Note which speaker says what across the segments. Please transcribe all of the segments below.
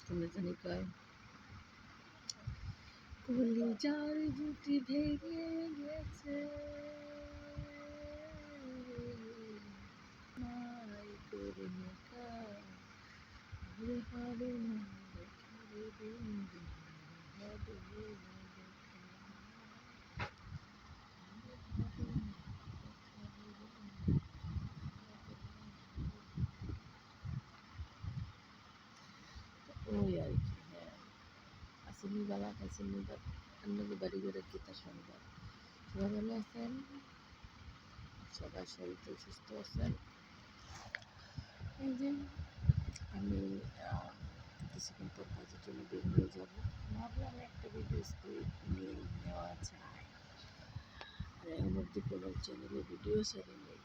Speaker 1: কেমনে জানি কয় কলিজার জুটি ভেঙে গেছে মাই করুন হবে হবে না দেখা রে বন্ধু হবে না দেখা হবে না দেখা রে বন্ধু ওই আর কি হ্যাঁ আসেনি বালা খাইছেনি বা অন্য বাড়ি করে গীতা শনিবার সবাই ভালো আছেন সবাই শরীর সুস্থ আছেন এই যে আমি কিছুক্ষণ পর কাজের জন্য বের হয়ে যাব ভাবলাম একটা ভিডিও স্ক্রিপ্ট নিয়ে নেওয়া যায় আর এর মধ্যে কোনো চ্যানেলে ভিডিও ছেড়ে নেই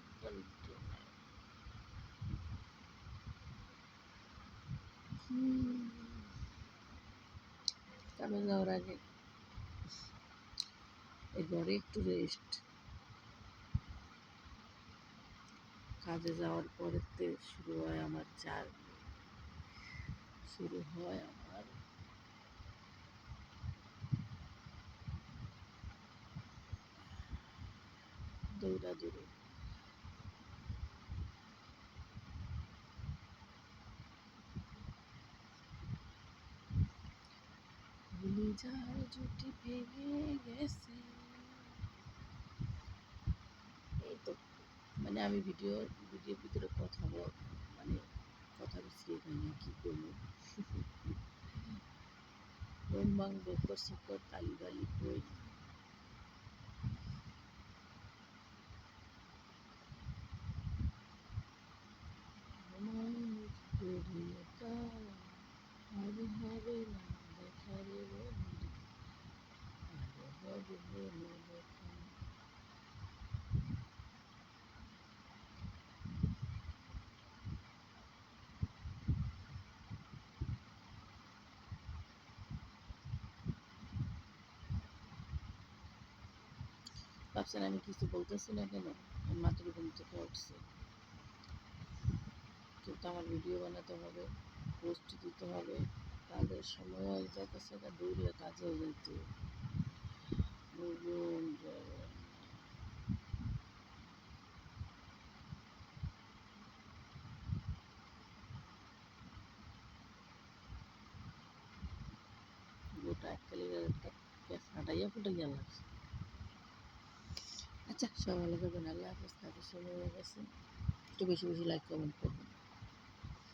Speaker 1: কামে যাওয়ার আগে এই ঘরে একটু রেস্ট কাজে যাওয়ার পরেতে শুরু হয় আমার জার্নি শুরু হয় আমার দৌড়াদৌড়ি যার জুটি ভেঙে গেছে এই তো মানে আমি ভিডিওর ভিতরে কথা মানে কথা বিছিয়ে যাই না কি করবো রোমবাং বকর সকর তালি বালি কই হবে হবে না দেখা রে বন্ধু হবে না দেখা ভাবছেন আমি কিছু বলতেছি না কেন মাত্র ঘুম থেকে উঠছি কিন্তু আমার ভিডিও বানাতে হবে পোস্ট দিতে হবে কাজের সময় হয়ে যাইতেছে না দৌড়ে কাজেও যাইতে গোটা এককালি ফাটাইয়া ফুটাইয়া লাগছে আচ্ছা সব ভালো থাকবেন আল্লাহ হাফেজ কাজের সময় হয়ে গেছে একটু বেশি বেশি লাইক কমেন্ট করবেন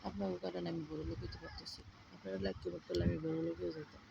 Speaker 1: আপনার কারণে আমি বড় লোক হতে পারতেছি আপনারা লাইক কমেন্ট করলে আমি বড় লোক হয়ে যেতাম